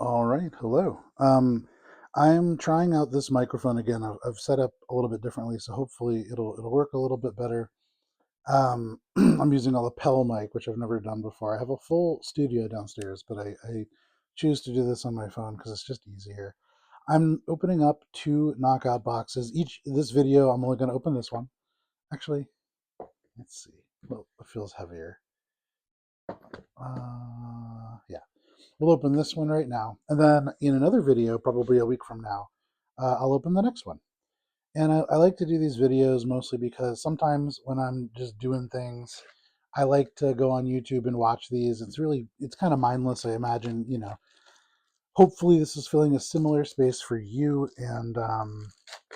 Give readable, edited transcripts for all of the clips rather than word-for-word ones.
All right, hello. I'm trying out this microphone again. I've set up a little bit differently, so hopefully it'll work a little bit better. I'm using a lapel mic, which I've never done before. I have a full studio downstairs, but I choose to do this on my phone because it's just easier. I'm opening up two knockout boxes. Each this video, I'm only going to open this one. Actually, let's see. Well, it feels heavier. Yeah. We'll open this one right now. And then in another video, probably a week from now, I'll open the next one. And I like to do these videos mostly because sometimes when I'm just doing things, I like to go on YouTube and watch these. It's kind of mindless, I imagine, hopefully this is filling a similar space for you. And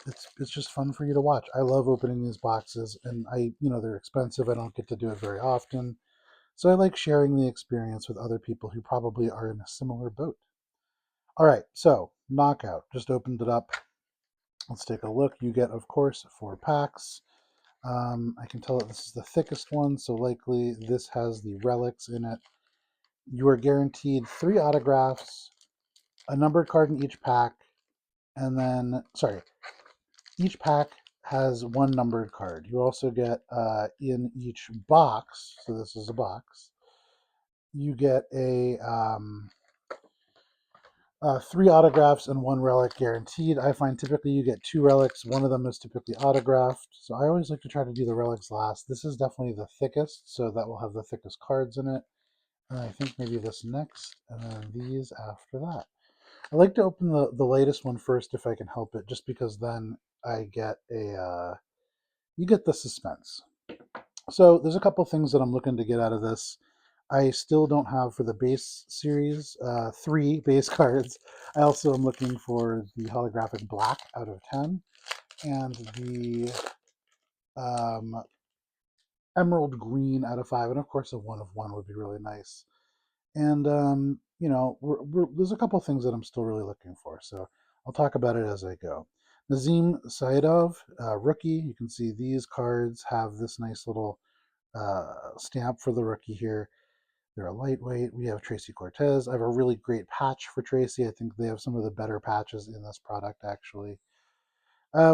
it's just fun for you to watch. I love opening these boxes and they're expensive. I don't get to do it very often. So I like sharing the experience with other people who probably are in a similar boat. All right, so Knockout, just opened it up. Let's take a look. You get, of course, 4 packs. I can tell that this is the thickest one, so likely this has the relics in it. You are guaranteed 3 autographs, a numbered card in each pack, and then, sorry, each pack has one numbered card. You also get in each box, so this is a box, you get 3 autographs and 1 relic guaranteed. I find typically you get 2 relics. One of them is typically autographed. So I always like to try to do the relics last. This is definitely the thickest, so that will have the thickest cards in it. And I think maybe this next, and then these after that. I like to open the latest one first if I can help it, just because then I get you get the suspense. So there's a couple things that I'm looking to get out of this. I still don't have for the base series 3 base cards. I also am looking for the holographic black out of 10 and the um, emerald green out of 5, and of course a 1 of 1 would be really nice. And there's a couple things that I'm still really looking for, so I'll talk about it as I go. Nazim Saidov, rookie. You can see these cards have this nice little stamp for the rookie here. They're a lightweight. We have Tracy Cortez. I have a really great patch for Tracy. I think they have some of the better patches in this product, actually.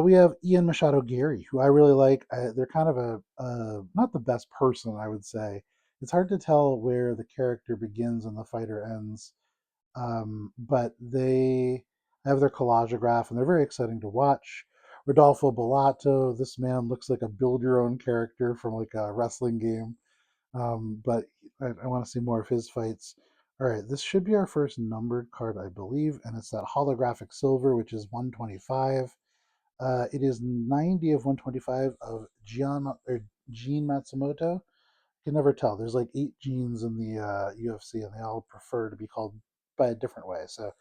We have Ian Machado Gary, who I really like. They're kind of not the best person, I would say. It's hard to tell where the character begins and the fighter ends, but they have their collagograph and they're very exciting to watch. Rodolfo Bellato, this man looks like a build your own character from like a wrestling game. But I want to see more of his fights. All right, this should be our first numbered card, I believe, and it's that holographic silver, which is 125. It is 90 of 125 of Gene Matsumoto. You can never tell. There's like 8 genes in the UFC, and they all prefer to be called by a different way. So,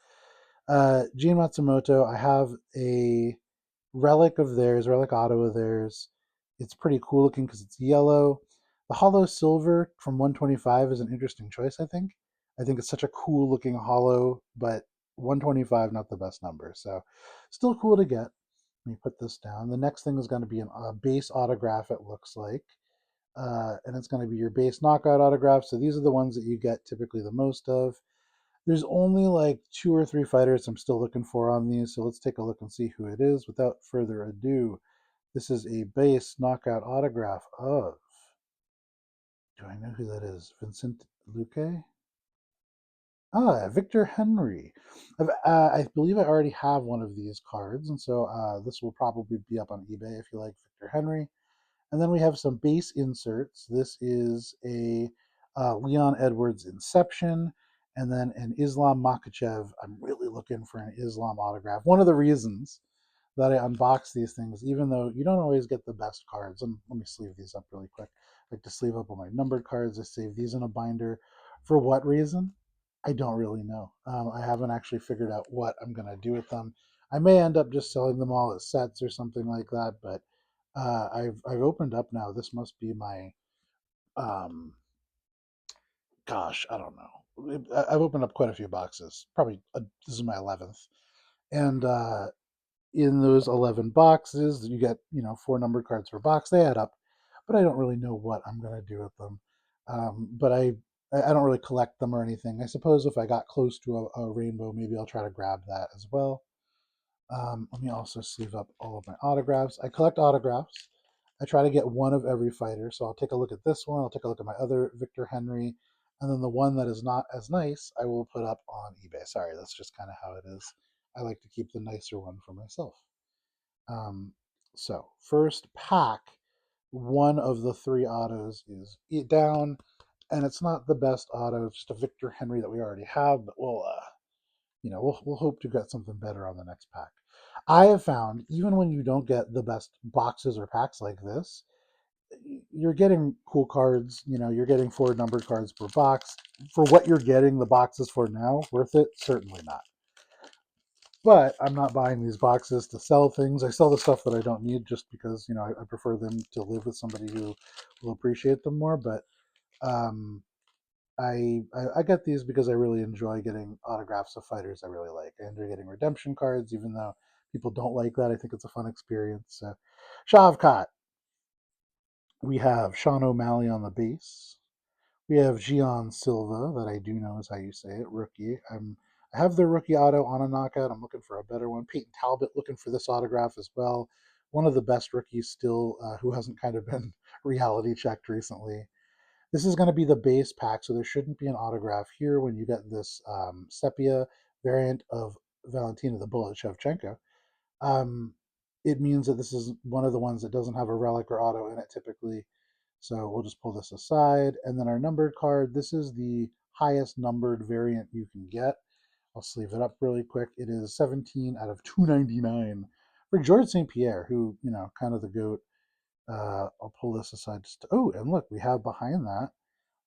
Gene Matsumoto, I have a relic of theirs, relic auto of theirs. It's pretty cool looking because it's yellow. The hollow silver from 125 is an interesting choice, I think. I think it's such a cool looking hollow, but 125 not the best number. So still cool to get. Let me put this down. The next thing is going to be a base autograph, it looks like. And it's going to be your base knockout autograph. So these are the ones that you get typically the most of. There's only like 2 or 3 fighters I'm still looking for on these, so let's take a look and see who it is. Without further ado, this is a base knockout autograph of. Do I know who that is? Vincent Luque? Victor Henry. I believe I already have one of these cards, and so this will probably be up on eBay if you like Victor Henry. And then we have some base inserts. This is a Leon Edwards Inception, and then an Islam Makachev. I'm really looking for an Islam autograph. One of the reasons that I unbox these things, even though you don't always get the best cards. And let me sleeve these up really quick. I like to sleeve up all my numbered cards. I save these in a binder. For what reason? I don't really know. I haven't actually figured out what I'm going to do with them. I may end up just selling them all as sets or something like that, but I've opened up now. This must be my um, gosh, I don't know. I've opened up quite a few boxes. Probably this is my 11th, and in those 11 boxes, you get 4 numbered cards per box. They add up, but I don't really know what I'm gonna do with them. But I don't really collect them or anything. I suppose if I got close to a rainbow, maybe I'll try to grab that as well. Let me also sleeve up all of my autographs. I collect autographs. I try to get one of every fighter. So I'll take a look at this one. I'll take a look at my other Victor Henry. And then the one that is not as nice, I will put up on eBay. Sorry, that's just kind of how it is. I like to keep the nicer one for myself. Um, so, first pack, one of the three autos is down. And it's not the best auto. It's just a Victor Henry that we already have. But we'll hope to get something better on the next pack. I have found even when you don't get the best boxes or packs like this, you're getting cool cards. You're getting four numbered cards per box. For what you're getting the boxes for now, worth it? Certainly not. But I'm not buying these boxes to sell things. I sell the stuff that I don't need just because I prefer them to live with somebody who will appreciate them more. But um, I get these because I really enjoy getting autographs of fighters I really like. I enjoy getting redemption cards, even though people don't like that. I think it's a fun experience. Shavkat, we have Sean O'Malley on the base. We have Gian Silva, that I do know is how you say it, rookie. I have their rookie auto on a knockout. I'm looking for a better one. Peyton Talbot looking for this autograph as well. One of the best rookies still, who hasn't kind of been reality checked recently. This is going to be the base pack, so there shouldn't be an autograph here when you get this sepia variant of Valentina the Bullet Shevchenko. Um, it means that this is one of the ones that doesn't have a relic or auto in it typically. So we'll just pull this aside. And then our numbered card, this is the highest numbered variant you can get. I'll sleeve it up really quick. It is 17 out of 299 for George St. Pierre, who, kind of the GOAT. I'll pull this aside. Oh, and look, we have behind that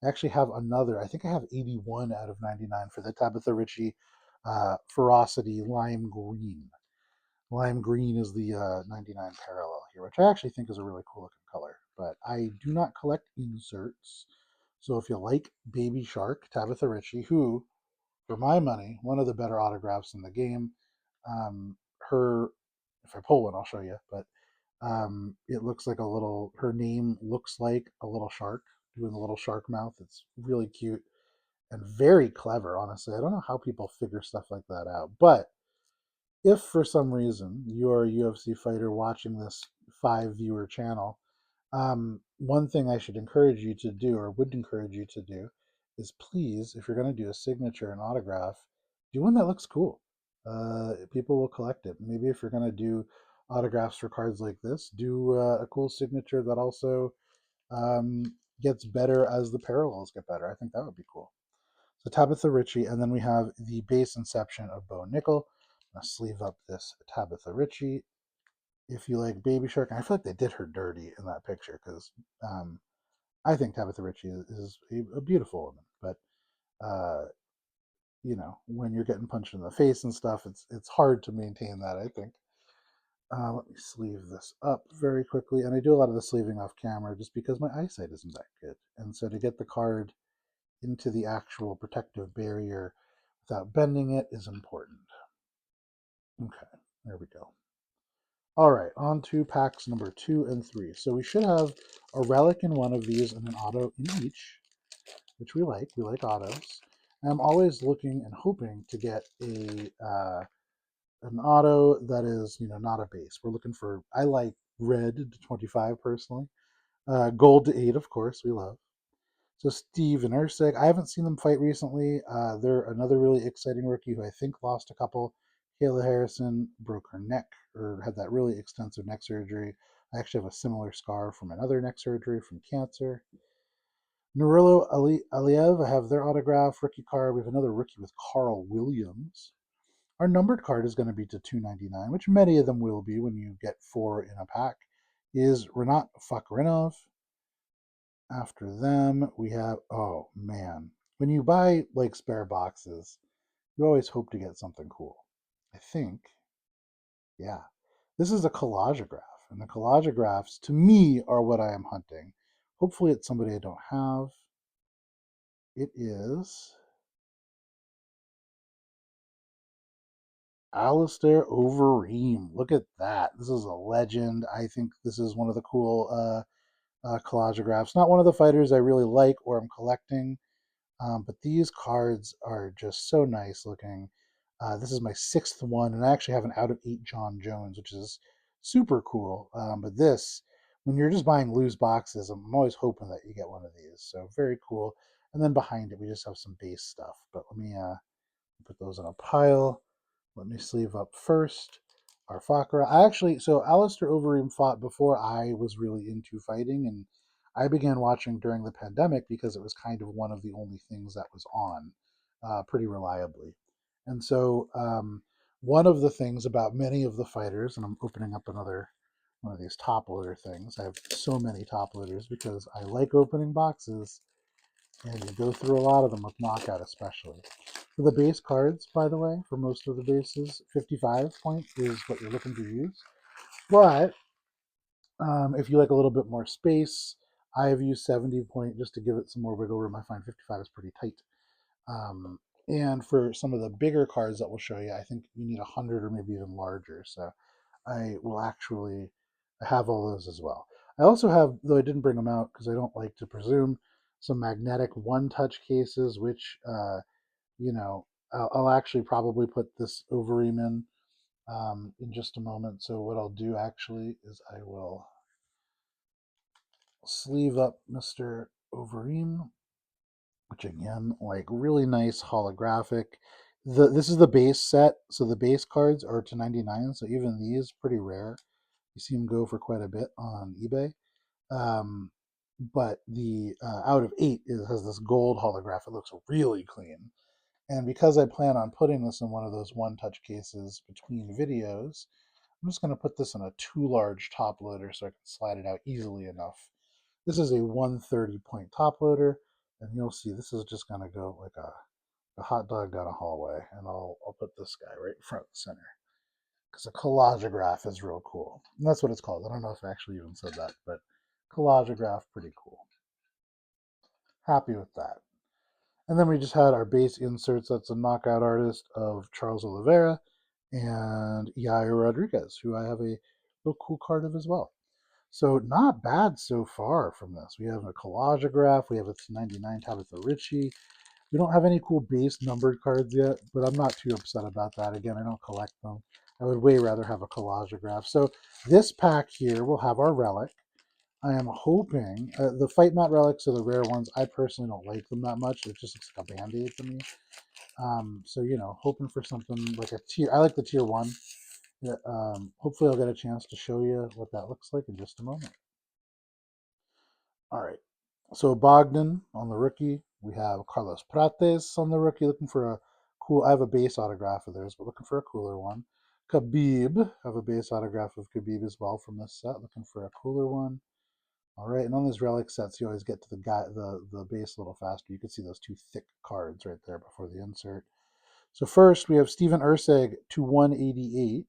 I actually have another. I think I have 81 out of 99 for the Tabitha Ritchie Ferocity Lime Green. Lime Green is the 99 parallel here, which I actually think is a really cool looking color. But I do not collect inserts. So if you like Baby Shark, Tabitha Ritchie, who, for my money, one of the better autographs in the game, her, if I pull one, I'll show you, but it looks like her name looks like a little shark doing a little shark mouth. It's really cute and very clever, honestly. I don't know how people figure stuff like that out. But if for some reason you're a UFC fighter watching this 5 viewer channel, one thing I should encourage you to do, or would encourage you to do, is please, if you're going to do a signature and autograph, do one that looks cool. People will collect it. Maybe if you're going to do autographs for cards like this, do a cool signature that also gets better as the parallels get better. I think that would be cool. So Tabitha Ritchie, and then we have the base inception of Bo Nickel. I'm going to sleeve up this Tabitha Ritchie. If you like Baby Shark, and I feel like they did her dirty in that picture because um, I think Tabitha Ritchie is a beautiful woman, but uh, when you're getting punched in the face and stuff, it's hard to maintain that. I think. Let me sleeve this up very quickly, and I do a lot of the sleeving off camera just because my eyesight isn't that good, and so to get the card into the actual protective barrier without bending it is important. Okay, there we go. All right, on to packs number 2 and 3. So we should have a relic in one of these and an auto in each, which we like. We like autos. And I'm always looking and hoping to get an auto that is not a base. We're looking for. I like red to 25 personally. Gold to 8, of course, we love. So Steve and Ursig, I haven't seen them fight recently. They're another really exciting rookie who I think lost a couple. Kayla Harrison broke her neck or had that really extensive neck surgery. I actually have a similar scar from another neck surgery from cancer. Nurillo Aliev, I have their autograph rookie card. We have another rookie with Carl Williams. Our numbered card is going to be to 299, which many of them will be when you get 4 in a pack. Is Renat Fakhrinov. After them, we have, oh man, when you buy like spare boxes, you always hope to get something cool. I think, yeah, this is a collagograph, and the collagographs to me are what I am hunting. Hopefully, it's somebody I don't have. It is Alistair Overeem. Look at that. This is a legend. I think this is one of the cool collagographs. Not one of the fighters I really like or I'm collecting, But these cards are just so nice looking. This is my sixth one, and I actually have an out of 8 John Jones, which is super cool. But this, when you're just buying loose boxes, I'm always hoping that you get one of these. So very cool. And then behind it, we just have some base stuff. But let me put those in a pile. Let me sleeve up first. Our Fakra. So Alistair Overeem fought before I was really into fighting, and I began watching during the pandemic because it was kind of one of the only things that was on pretty reliably. And so, one of the things about many of the fighters, and I'm opening up another one of these top loader things. I have so many top loaders because I like opening boxes, and you go through a lot of them with Knockout, especially. For the base cards, by the way, for most of the bases, 55 points is what you're looking to use. But if you like a little bit more space, I have used 70 point just to give it some more wiggle room. I find 55 is pretty tight. Um, and for some of the bigger cards that we'll show you, I think you need 100 or maybe even larger. So I will actually have all those as well. I also have, though I didn't bring them out because I don't like to presume, some magnetic one-touch cases, which I'll actually probably put this Overeem in just a moment. So what I'll do actually is I will sleeve up Mr. Overeem, which again, like really nice holographic. This is the base set, so the base cards are to 99. So even these pretty rare. You see them go for quite a bit on eBay. Um, but the out of 8 has this gold holograph. It looks really clean. And because I plan on putting this in one of those one-touch cases between videos, I'm just going to put this in a too large top loader so I can slide it out easily enough. This is a 130 point top loader, and you'll see this is just going to go like a hot dog down a hallway. And I'll put this guy right in front and center because a collagograph is real cool. And that's what it's called. I don't know if I actually even said that, but collagograph, pretty cool. Happy with that. And then we just had our base inserts. That's a knockout artist of Charles Oliveira and Yair Rodriguez, who I have a real cool card of as well. So not bad so far from this. We have a collagograph. We have a 99 Tabitha Ritchie. We don't have any cool base numbered cards yet, but I'm not too upset about that. Again, I don't collect them. I would way rather have a collagograph. So this pack here will have our relic. I am hoping the fight mat relics are the rare ones. I personally don't like them that much. It just looks like a band-aid to me. So hoping for something like a tier. I like the tier one. Yeah, hopefully, I'll get a chance to show you what that looks like in just a moment. All right. So Bogdan on the rookie. We have Carlos Prates on the rookie, looking for a cool. I have a base autograph of theirs, but looking for a cooler one. Khabib. I have a base autograph of Khabib as well from this set, looking for a cooler one. All right, and on these relic sets, you always get to the base a little faster. You can see those two thick cards right there before the insert. So first, we have Steven Urseg to 188,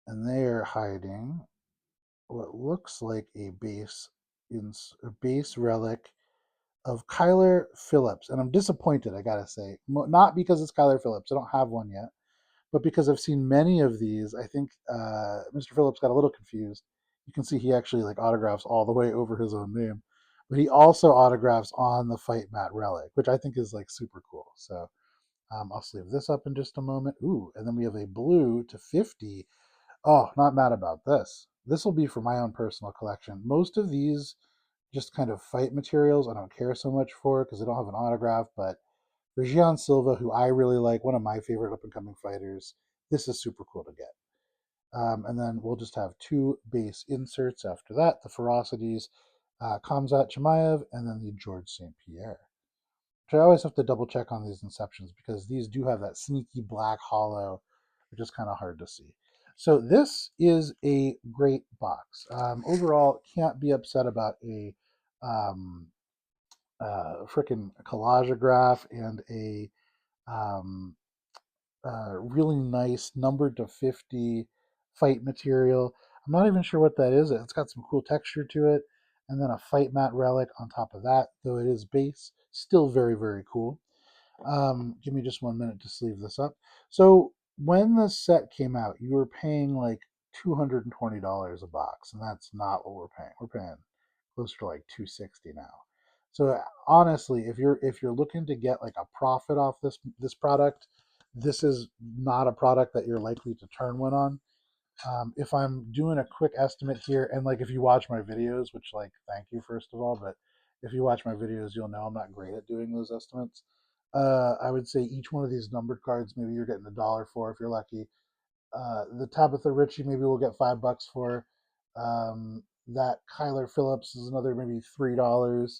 and they are hiding what looks like a base relic of Kyler Phillips, and I'm disappointed. I gotta say, not because it's Kyler Phillips. I don't have one yet, but because I've seen many of these. I think Mr. Phillips got a little confused. You can see he actually like autographs all the way over his own name, but he also autographs on the fight mat relic, which I think is like super cool. So I'll sleeve this up in just a moment. Ooh, and then we have a blue to 50. Oh, not mad about this. This will be for my own personal collection. Most of these just kind of fight materials I don't care so much for because they don't have an autograph, but for Gian Silva, who I really like, one of my favorite up and coming fighters, this is super cool to get. And then we'll just have two base inserts after that, the Ferocities, Kamzat Chimaev, and then the George St. Pierre. Which I always have to double check on these inceptions because these do have that sneaky black hollow, which is kind of hard to see. So this is a great box. Overall, can't be upset about a um, freaking collagograph and a um, really nice numbered to 50 fight material. I'm not even sure what that is. It's got some cool texture to it. And then a fight mat relic on top of that, though it is base. Still very, very cool. Give me just 1 minute to sleeve this up. So when the set came out, you were paying like $220 a box, and that's not what we're paying. We're paying closer to like 260 now. So honestly, if you're looking to get like a profit off this product, this is not a product that you're likely to turn one on. If I'm doing a quick estimate here, and like if you watch my videos, which like thank you first of all, but if you watch my videos, you'll know I'm not great at doing those estimates. I would say each one of these numbered cards, maybe you're getting $1 for if you're lucky. The Tabitha Ritchie, maybe we'll get $5 for. That Kyler Phillips is another maybe $3.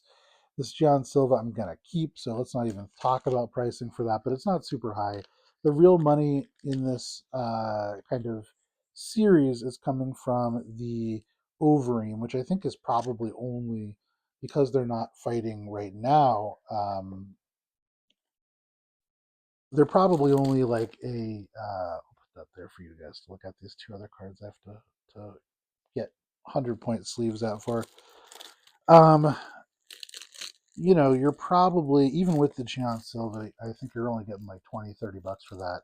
This John Silva I'm gonna keep, so let's not even talk about pricing for that. But it's not super high. The real money in this kind of series is coming from the Overeem, which I think is probably only because they're not fighting right now. They're probably only like I'll put that there for you guys to look at. These two other cards I have to get 100-point sleeves out for. Um, you're probably, even with the Gian Silva, I think you're only getting like 20, $30 for that.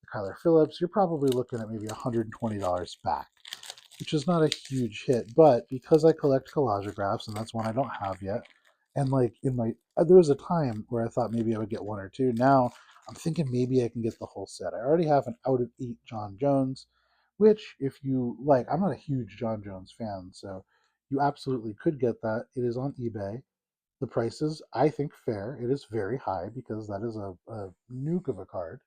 The Kyler Phillips, you're probably looking at maybe $120 back, which is not a huge hit. But because I collect collagographs, and that's one I don't have yet, and like in my, there was a time where I thought maybe I would get one or two. Now I'm thinking maybe I can get the whole set. I already have an out of 8 John Jones, which if you like, I'm not a huge John Jones fan, so you absolutely could get that. It is on eBay. The price is, I think, fair. It is very high because that is a nuke of a card.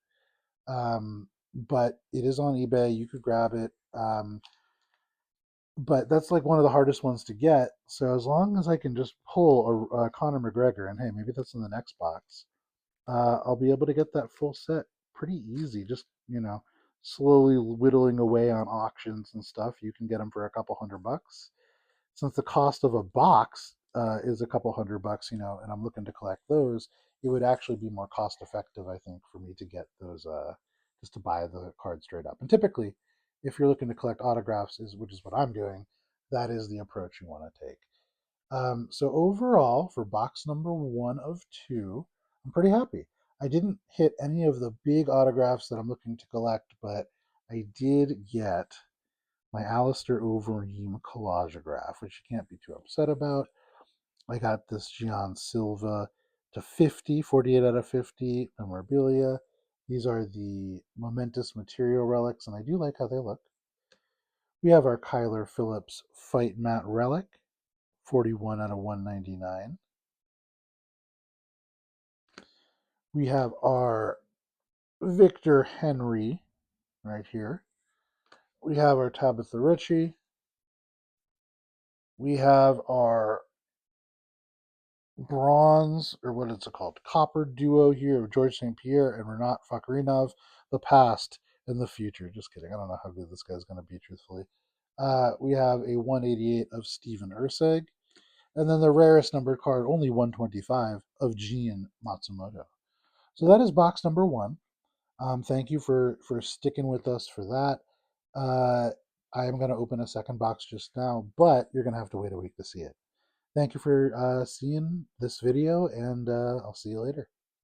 But it is on eBay. You could grab it. But that's like one of the hardest ones to get. So as long as I can just pull a Conor McGregor, and hey, maybe that's in the next box, I'll be able to get that full set pretty easy. Just slowly whittling away on auctions and stuff. You can get them for a couple $100. Since the cost of a box is a couple $100, and I'm looking to collect those, it would actually be more cost effective, I think, for me to get those just to buy the card straight up. And typically, if you're looking to collect autographs, which is what I'm doing, that is the approach you want to take. So overall, for box number 1 of 2, I'm pretty happy. I didn't hit any of the big autographs that I'm looking to collect, but I did get my Alistair Overeem collagograph, which you can't be too upset about. I got this Gian Silva to 50, 48 out of 50 memorabilia. These are the momentous material relics, and I do like how they look. We have our Kyler Phillips Fight Mat relic, 41 out of 199. We have our Victor Henry right here. We have our Tabitha Ritchie. We have our bronze, or what is it called, copper duo here of George St. Pierre and Renat Fakhrinov, the past and the future. Just kidding. I don't know how good this guy's going to be, truthfully. We have a 188 of Steven Urseg, and then the rarest numbered card, only 125, of Gene Matsumoto. So that is box number 1. Thank you for sticking with us for that. I am going to open a second box just now, but you're going to have to wait a week to see it. Thank you for seeing this video, and I'll see you later.